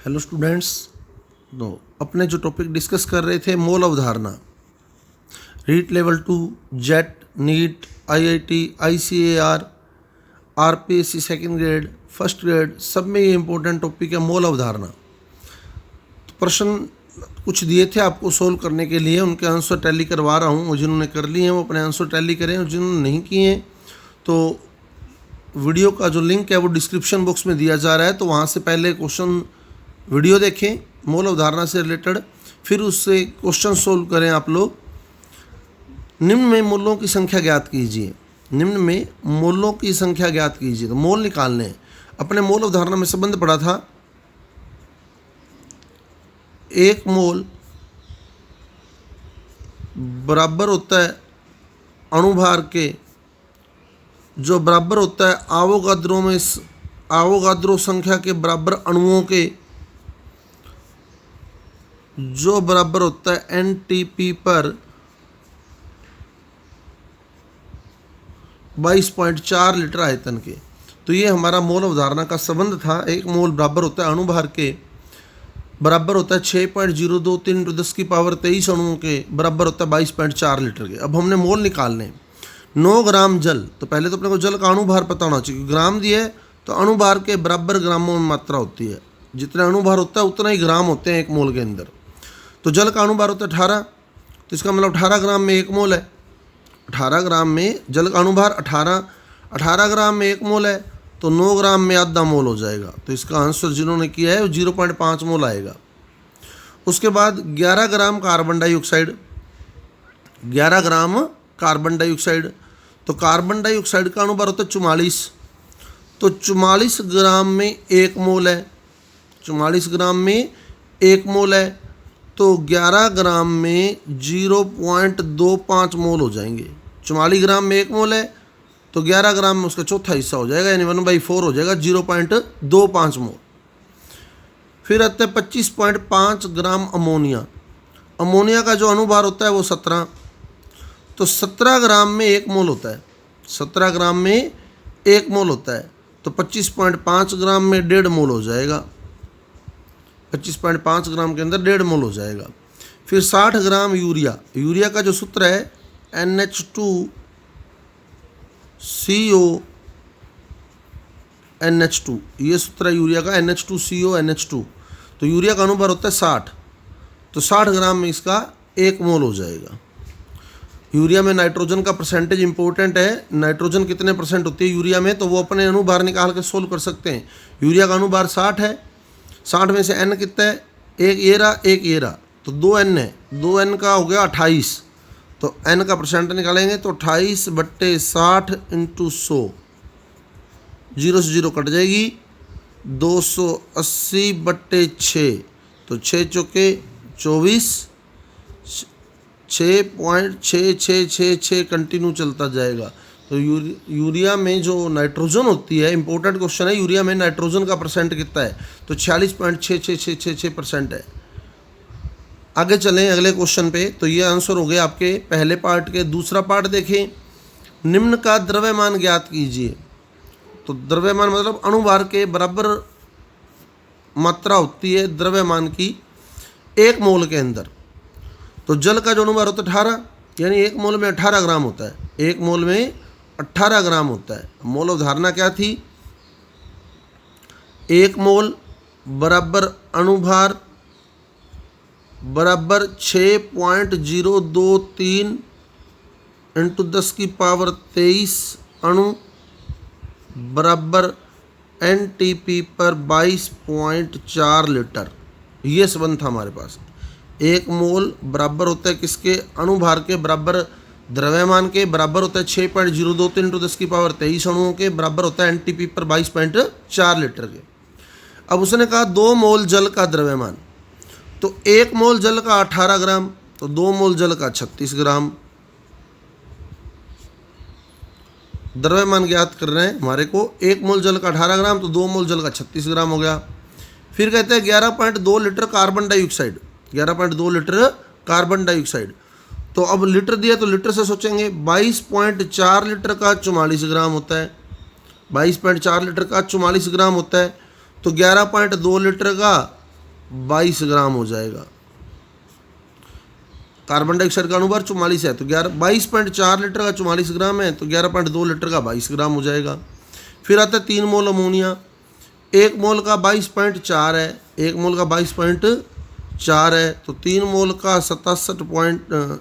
Hello students. तो अपने जो टॉपिक डिस्कस कर रहे थे मोल अवधारणा, REET level 2, JET, NEET, IIT, ICAR, RPSC second grade, first grade, सब में ये इंपॉर्टेंट टॉपिक है मोल अवधारणा। तो प्रश्न कुछ दिए थे आपको सोल्व करने के लिए, उनके आंसर टैली करवा रहा हूँ। जिन्होंने कर लिए हैं वो अपने आंसर टैली करें, और जिन्होंने नहीं किए हैं तो वीडियो का जो लिंक है वो डिस्क्रिप्शन बॉक्स में दिया जा रहा है, तो वहाँ से पहले क्वेश्चन वीडियो देखें मोल अवधारणा से रिलेटेड, फिर उससे क्वेश्चन सोल्व करें आप लोग। निम्न में मूलों की संख्या ज्ञात कीजिए। निम्न में मूलों की संख्या ज्ञात कीजिए, तो मोल निकालने हैं। अपने मोल अवधारणा में संबंध पढ़ा था, एक मोल बराबर होता है अणुभार के, जो बराबर होता है आवोगाद्रो में आवोगाद्रो संख्या के बराबर अणुओं के, जो बराबर होता है एनटीपी पर 22.4 लीटर आयतन के। तो ये हमारा मोल अवधारणा का संबंध था। एक मोल बराबर होता है अणुभार के, बराबर होता है 6.023 × 10⁻23 अणुओं के, बराबर होता है 22.4 लीटर के। अब हमने मोल निकालने। 9 ग्राम जल, तो पहले तो अपने को जल का अणुभार पता होना चाहिए। ग्राम दिए तो अणुभार के बराबर ग्रामों में मात्रा होती है, जितना अणुभार होता है उतना ही ग्राम होते हैं एक मोल के अंदर। तो जल का अणुभार होता है 18, तो इसका मतलब 18 ग्राम में एक मोल है। 18 ग्राम में जल का अणुभार 18 ग्राम में एक मोल है, तो 9 ग्राम में आधा मोल हो जाएगा। तो इसका आंसर जिन्होंने किया है वो 0.5 मोल आएगा। उसके बाद 11 gram carbon dioxide, 11 gram carbon dioxide, तो कार्बन डाइऑक्साइड का अणुभार होता है 44, तो 44 ग्राम में एक मोल है। 44 ग्राम में एक मोल है, तो 11 ग्राम में 0.25 मोल हो जाएंगे। 44 ग्राम में एक मोल है, तो 11 ग्राम में उसका चौथा हिस्सा हो जाएगा, यानी 1/4 हो जाएगा, 0.25 मोल। फिर आता है 25.5 ग्राम अमोनिया। अमोनिया का जो अणुभार होता है वो 17, तो 17 ग्राम में एक मोल होता है। 17 ग्राम में एक मोल होता है, तो 25.5 ग्राम में 1.5 मोल हो जाएगा। 25.5 ग्राम के अंदर 1.5 मोल हो जाएगा। फिर 60 ग्राम यूरिया। यूरिया का जो सूत्र है NH2CONH2, ये सूत्र है यूरिया का, NH2CONH2। तो यूरिया का अणुभार होता है 60, तो 60 ग्राम में इसका एक मोल हो जाएगा। यूरिया में नाइट्रोजन का परसेंटेज इंपॉर्टेंट है। नाइट्रोजन कितने परसेंट होती है यूरिया में, तो वो अपने अणुभार निकाल के सोल्व कर सकते हैं। यूरिया का अणुभार 60 है, 60 में से N कितना है, एक ये रहा, तो 2N है, 2N का हो गया 28, तो N का परसेंट निकालेंगे तो 28/60 × 100, 0 से 0 कट जाएगी, 280/6, तो 6 चौके 24, 6.6666 कंटिन्यू चलता जाएगा। तो यूरिया में जो नाइट्रोजन होती है, इंपॉर्टेंट क्वेश्चन है, यूरिया में नाइट्रोजन का परसेंट कितना है, तो 46.66666% है। आगे चलें अगले क्वेश्चन पे। तो ये आंसर हो गया आपके पहले पार्ट के। दूसरा पार्ट देखें, निम्न का द्रव्यमान ज्ञात कीजिए। तो द्रव्यमान मतलब अणुभार के बराबर मात्रा होती है द्रव्यमान की एक मोल के अंदर। तो जल का जो अणुभार होता है 18, यानी एक मोल में 18 ग्राम होता है। एक मोल में 18 ग्राम होता है। मोल अवधारणा क्या थी, एक मोल बराबर अणुभार बराबर 6.023 × 10⁻23 अणु बराबर एनटीपी पर 22.4 लीटर। ये संबंध था हमारे पास। एक मोल बराबर होता है किसके, अणुभार के बराबर द्रव्यमान के, बराबर होता है 6.023 × 10⁻23 अणुओं के, बराबर होता है एनटीपी पर 22.4 लीटर के। अब उसने कहा 2 मोल जल का द्रव्यमान, तो एक मोल जल का 18 ग्राम, तो 2 मोल जल का 36 ग्राम। द्रव्यमान ज्ञात कर रहे हैं हमारे को, एक मोल जल का 18 ग्राम, तो 2 मोल जल का 36 ग्राम हो गया। फिर कहते हैं 11.2 litre carbon dioxide, 11.2 litre carbon dioxide. तो अब लीटर दिया तो लीटर से सोचेंगे, 22.4 लीटर का 44 ग्राम होता है, 22.4 लीटर का 44 ग्राम होता है। तो 11.2 लीटर का 22 ग्राम हो जाएगा। कार्बन डाइऑक्साइड का अणुभार 44 है, तो 22.4 लीटर का 44 ग्राम है, तो 11.2 लीटर का 22 ग्राम हो जाएगा। फिर आता है 3 मोल अमोनिया। 1 मोल का 22.4 है, 1 मोल का 22.4 है, तो 3 मोल का 67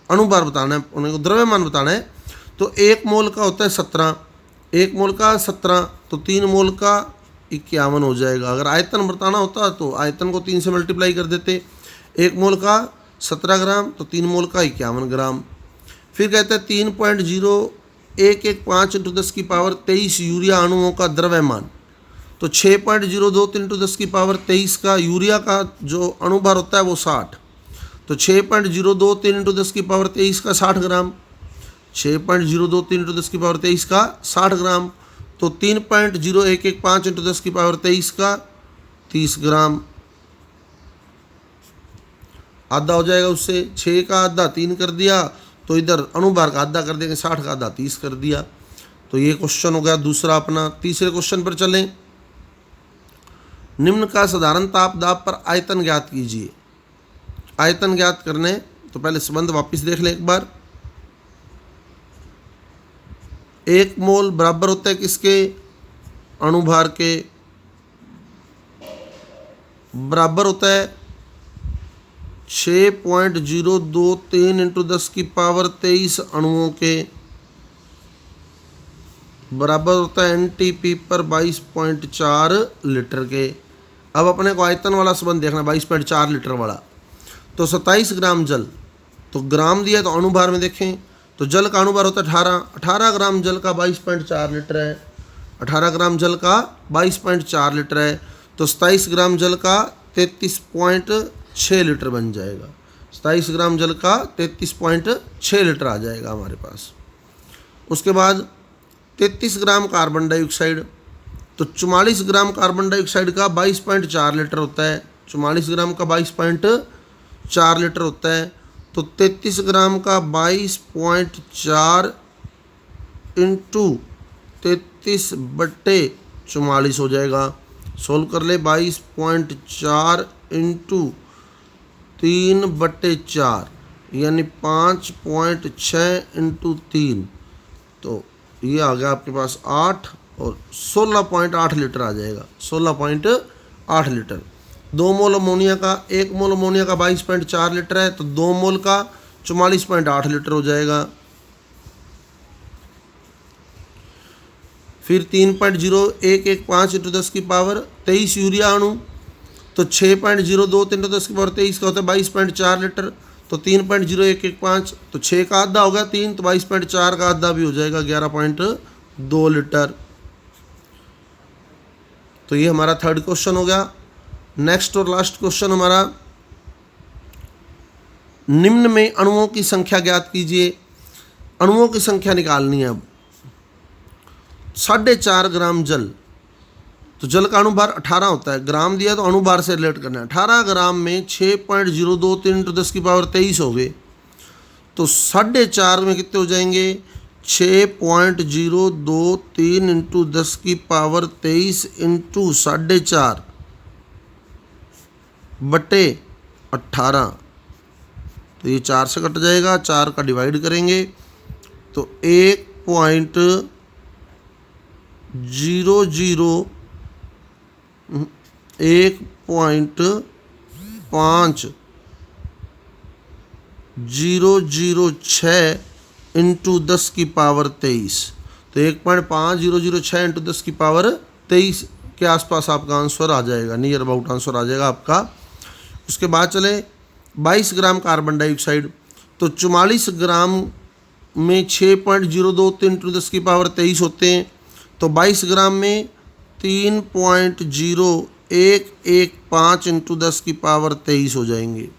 अणुभार बताना है, उनको द्रव्यमान बताना है। तो 1 मोल का होता है 17, 1 मोल का 17, तो 3 मोल का 51 हो जाएगा। अगर आयतन बताना होता तो आयतन को 3 से मल्टीप्लाई कर देते। 1 मोल का 17 ग्राम, तो 3 मोल का 51 ग्राम। फिर कहते हैं 3.0115 इंटू 10 की पावर 23 यूरिया अणुओं का द्रव्यमान। तो 6.023 इंटू 10 की पावर 23 का यूरिया का जो अणुभार होता है वो 60, तो 6.023 इंटू 10 की पावर 23 का 60 ग्राम, 6.023 इंटू 10 की पावर 23 का 60 ग्राम। तो 3.0115 इंटू 10 की पावर 23 का 30 ग्राम, आधा हो जाएगा उससे। 6 का आधा 3 कर दिया, तो इधर अणुभार का आधा कर देंगे, 60 का आधा 30 कर दिया। तो ये क्वेश्चन हो गया दूसरा अपना। तीसरे क्वेश्चन पर चलें। निम्न का साधारण ताप दाब पर आयतन ज्ञात कीजिए। आयतन ज्ञात करने तो पहले संबंध वापस देख लें एक बार। 1 मोल बराबर होता है किसके? अणुभार के, बराबर होता है 6.023 इंटू 10 की पावर 23 अणुओं के, बराबर होता है NTP पर 22.4 लीटर के। अब अपने को आयतन वाला संबंध देखना, 22.4 लीटर वाला। तो 27 ग्राम जल, तो ग्राम दिया तो अणुभार में देखें तो जल का अणुभार होता है 18 ग्राम जल का 22.4 लीटर है। 18 ग्राम जल का 22.4 लीटर है, तो 27 ग्राम जल का 33.6 लीटर बन जाएगा। 27 ग्राम जल का 33.6 लीटर आ जाएगा हमारे पास। उसके बाद 33 ग्राम कार्बन डाइऑक्साइड, तो 44 ग्राम कार्बन डाइऑक्साइड का 22.4 लीटर होता है। 44 ग्राम का 22.4 लीटर होता है, तो 33 ग्राम का 22.4 इंटू 33/44 हो जाएगा। सोल्व कर ले, 22.4 इंटू 3/4 यानी 5.6 इंटू 3, तो ये आ गया आपके पास 8 और 16.8 लीटर आ जाएगा। 16.8 लीटर। 2 मोल अमोनिया का, 1 मोल अमोनिया का 22.4 लीटर है, तो 2 मोल का 44.8 लीटर हो जाएगा। फिर 3.0115 इंटू 10 की पावर 23 यूरिया अणु, तो 6.023 इंटू 10 की पावर 23 का होता है 22.4 लीटर, तो 3.0115, तो 6 का आधा हो गया 3, तो 22.4 का आधा भी हो जाएगा 11.2 लीटर। तो ये हमारा थर्ड क्वेश्चन हो गया। नेक्स्ट और लास्ट क्वेश्चन हमारा, निम्न में अणुओं की संख्या ज्ञात कीजिए। अणुओं की संख्या निकालनी है। अब 4.5 ग्राम जल, तो जल का अणुभार 18 होता है, ग्राम दिया तो अणुभार से रिलेट करना है। 18 ग्राम में 6.023 इंटू 10 की पावर 23 हो गए, तो 4.5 में कितने हो जाएंगे? 6.023 इंटू 10 की पावर 23 इंटू 4.5 बटे 18, तो ये 4 से कट जाएगा। 4 का डिवाइड करेंगे तो 1.00 1.5006 इंटू 10 की पावर 23, तो 1.5006 इंटू 10 की पावर 23 के आसपास आपका आंसर आ जाएगा, नियर अबाउट आंसर आ जाएगा आपका। उसके बाद चले 22 ग्राम कार्बन डाइऑक्साइड, तो 44 ग्राम में 6.023 इंटू 10 की पावर 23 होते हैं, तो 22 ग्राम में 3.0115 इंटू 10 की पावर 23 हो जाएंगे।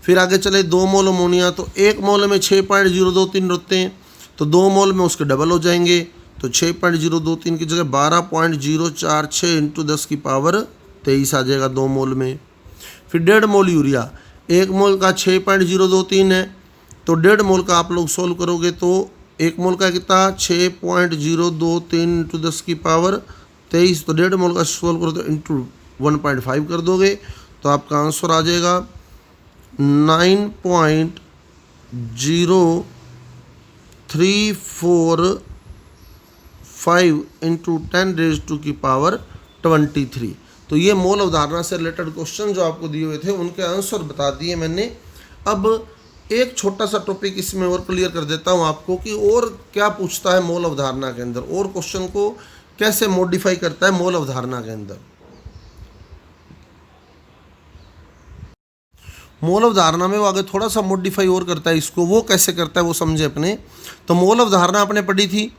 फिर आगे चले 2 मोल अमोनिया, तो 1 मोल में 6.023 होते हैं, तो 2 मोल में उसके डबल हो जाएंगे, तो 6.023 की जगह 12.046 इंटू 10 की पावर 23 आ जाएगा 2 मोल में। फिर 1.5 मोल यूरिया, 1 मोल का 6.023 है, तो 1.5 मोल का आप लोग सोल्व करोगे तो 1 मोल का कितना 6.023 इंटू 10 की पावर 23, तो 1.5 मोल का सोल्व करो तो इंटू 1.5 कर दोगे तो आपका आंसर आ जाएगा 9.0345 इंटू 10⁻⁻23। तो ये मोल अवधारणा से रिलेटेड क्वेश्चन जो आपको दिए हुए थे उनके आंसर बता दिए मैंने। अब एक छोटा सा टॉपिक इसमें और क्लियर कर देता हूँ आपको कि और क्या पूछता है मोल अवधारणा के अंदर, और क्वेश्चन को कैसे मॉडिफाई करता है मोल अवधारणा के अंदर। मोल अवधारणा में वो आगे थोड़ा सा मॉडिफाई और करता है इसको, वो कैसे करता है वो समझे अपने। तो मोल अवधारणा आपने पढ़ी थी,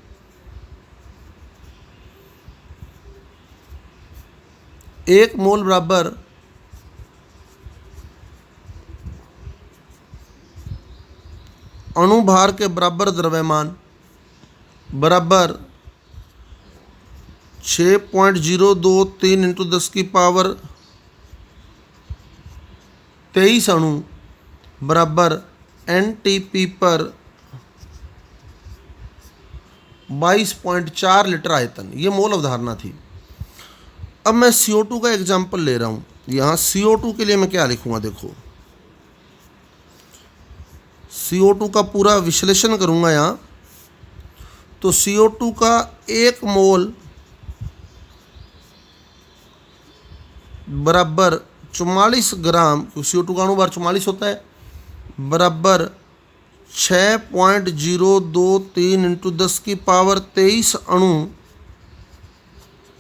एक मोल बराबर अणुभार के बराबर द्रव्यमान बराबर 6.023 इंटू 10⁻23 अणु बराबर NTP पर 22.4 लीटर आयतन। ये मोल अवधारणा थी। अब मैं CO2 का एग्जाम्पल ले रहा हूँ। यहाँ CO2 के लिए मैं क्या लिखूँगा, देखो CO2 का पूरा विश्लेषण करूँगा यहाँ। तो CO2 का एक मोल बराबर 44 ग्राम, CO2 का अणुभार 44 होता है, बराबर 6.023 इंटू 10⁻23 अणु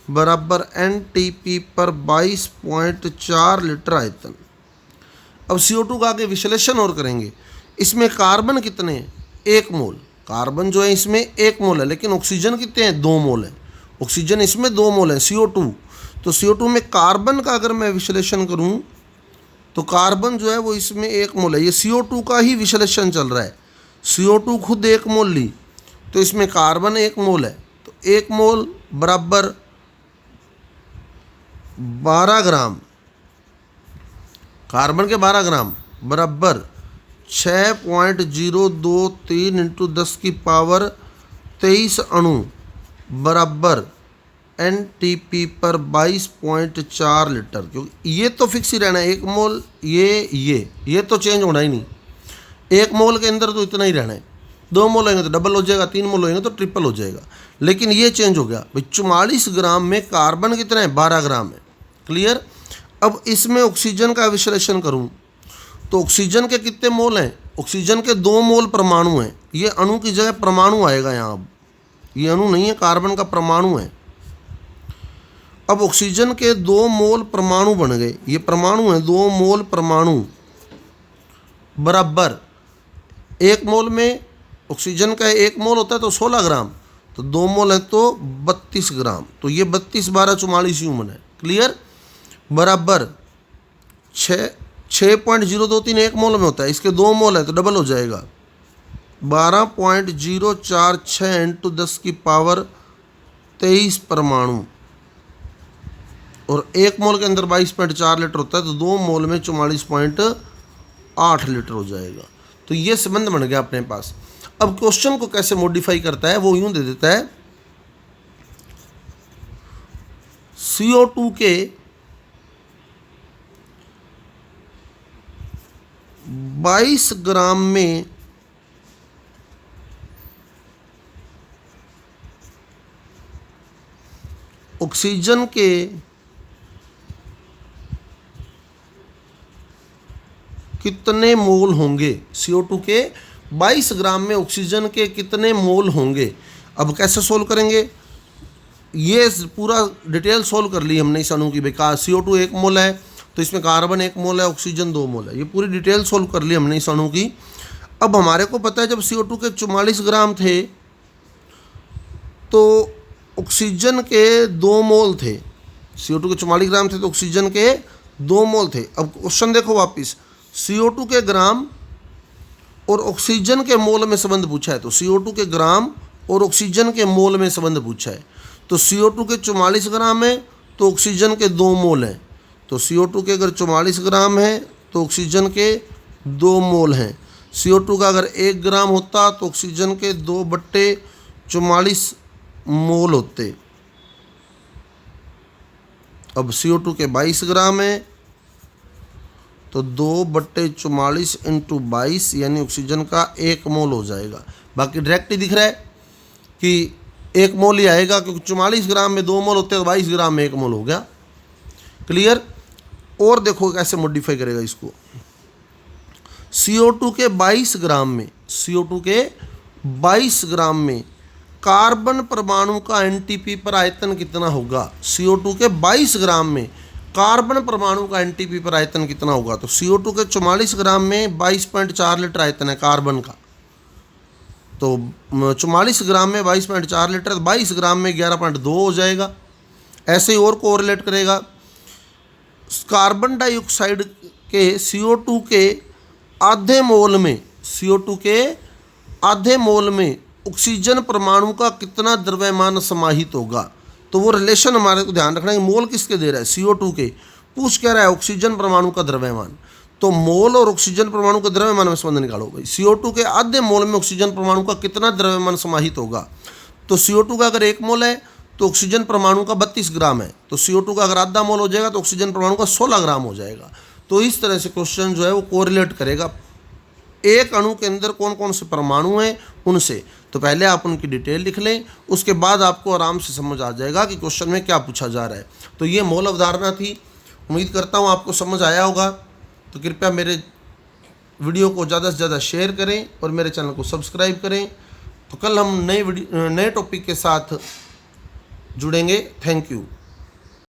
बराबर NTP पर 22.4 लीटर आयतन। अब CO2 का आगे विश्लेषण और करेंगे। इसमें कार्बन कितने हैं, 1 मोल। कार्बन जो है इसमें 1 मोल है, लेकिन ऑक्सीजन कितने हैं, 2 मोल है। ऑक्सीजन इसमें 2 मोल है, CO2। तो CO2 में कार्बन का अगर मैं विश्लेषण करूं तो कार्बन जो है वो इसमें 1 मोल है। ये CO2 का ही विश्लेषण चल रहा है। CO2 खुद 1 मोल ली तो इसमें कार्बन 1 मोल है, तो 1 मोल बराबर 12 ग्राम, कार्बन के 12 ग्राम बराबर 6.023 इंटू 10⁻23 अणु बराबर NTP पर 22.4 लीटर। क्योंकि ये तो फिक्स ही रहना है, 1 मोल ये तो चेंज होना ही नहीं। 1 मोल के अंदर तो इतना ही रहना है। 2 मोल होंगे तो डबल हो जाएगा, 3 मोल होंगे तो ट्रिपल हो जाएगा। लेकिन ये चेंज हो गया भाई, 44 ग्राम में कार्बन कितना है, 12 ग्राम है। क्लियर। अब इसमें ऑक्सीजन का विश्लेषण करूं तो ऑक्सीजन के कितने मोल हैं, ऑक्सीजन के 2 मोल परमाणु हैं। ये अणु की जगह परमाणु आएगा यहाँ। अब ये अणु नहीं है, कार्बन का परमाणु है। अब ऑक्सीजन के 2 मोल परमाणु बन गए, ये परमाणु है, 2 मोल परमाणु बराबर 1 मोल में ऑक्सीजन का 1 मोल होता है तो 16 ग्राम, तो 2 मोल है तो 32 ग्राम। तो ये 32 12 44 यूं बना है। क्लियर। बराबर 6.023 1 मोल में होता है, इसके 2 मोल है तो डबल हो जाएगा 12.046 इंटू 10⁻23 परमाणु, और 1 मोल के अंदर 22.4 लीटर होता है, तो 2 मोल में 44.8 लीटर हो जाएगा। तो ये संबंध बन गया अपने पास। अब क्वेश्चन को कैसे मॉडिफाई करता है वो यूं दे देता है, CO2 के 22 ग्राम में ऑक्सीजन के कितने मोल होंगे। CO2 के 22 ग्राम में ऑक्सीजन के कितने मोल होंगे। अब कैसे सोल्व करेंगे, ये पूरा डिटेल सोल्व कर ली हमने इस अणु की। बेकार CO2 1 मोल है तो इसमें कार्बन 1 मोल है, ऑक्सीजन 2 मोल है। ये पूरी डिटेल सोल्व कर ली हमने इस अणु की। अब हमारे को पता है जब CO2 के 44 ग्राम थे तो ऑक्सीजन के 2 मोल थे। CO2 के 44 ग्राम थे तो ऑक्सीजन के 2 मोल थे। अब क्वेश्चन देखो वापिस, CO2 के ग्राम और ऑक्सीजन के मोल में संबंध पूछा है, तो CO2 के ग्राम और ऑक्सीजन के मोल में संबंध पूछा है। तो CO2 के 44 ग्राम है तो ऑक्सीजन के 2 मोल हैं। तो CO2 के अगर 44 ग्राम है तो ऑक्सीजन के 2 मोल हैं। CO2 का अगर 1 ग्राम होता तो ऑक्सीजन के 2/44 मोल होते। अब CO2 के 22 ग्राम है तो 2/44 × 22 यानी ऑक्सीजन का 1 मोल हो जाएगा। बाकी डायरेक्ट ही दिख रहा है कि 1 मोल ही आएगा, क्योंकि 44 ग्राम में 2 मोल होते हैं तो 22 ग्राम में 1 मोल हो गया। क्लियर। और देखो कैसे मॉडिफाई करेगा इसको। CO2 के 22 ग्राम में, CO2 के 22 ग्राम में कार्बन परमाणु का NTP पर आयतन कितना होगा। CO2 के 22 ग्राम में कार्बन परमाणु का NTP पर आयतन कितना होगा। तो CO2 के 44 ग्राम में 22.4 लीटर आयतन है कार्बन का, तो 44 ग्राम में 22.4 लीटर, 22 ग्राम में 11.2 हो जाएगा। ऐसे ही और कोरिलेट करेगा। कार्बन डाइऑक्साइड के CO2 के आधे मोल में, CO2 के आधे मोल में ऑक्सीजन परमाणु का कितना द्रव्यमान समाहित होगा। तो वो रिलेशन हमारे को ध्यान रखना है। मोल किसके दे रहा है, CO2 के। पूछ क्या रहा है, ऑक्सीजन परमाणु का द्रव्यमान। तो मोल और ऑक्सीजन परमाणु का द्रव्यमान में संबंध निकालो भाई। CO2 के आधे मोल में ऑक्सीजन परमाणु का कितना द्रव्यमान समाहित होगा। तो CO2 का अगर 1 मोल है तो ऑक्सीजन परमाणु का 32 ग्राम है। तो CO2 का अगर आधा मोल हो जाएगा तो ऑक्सीजन परमाणु का 16 ग्राम हो जाएगा। तो इस तरह से क्वेश्चन जो है वो कोरिलेट करेगा एक अणु के अंदर कौन कौन से परमाणु हैं उनसे। तो पहले आप उनकी डिटेल लिख लें, उसके बाद आपको आराम से समझ आ जाएगा कि क्वेश्चन में क्या पूछा जा रहा है। तो ये मोल अवधारणा थी। उम्मीद करता हूँ आपको समझ आया होगा। तो कृपया मेरे वीडियो को ज़्यादा से ज़्यादा शेयर करें और मेरे चैनल को सब्सक्राइब करें। तो कल हम नए टॉपिक के साथ जुड़ेंगे। Thank you.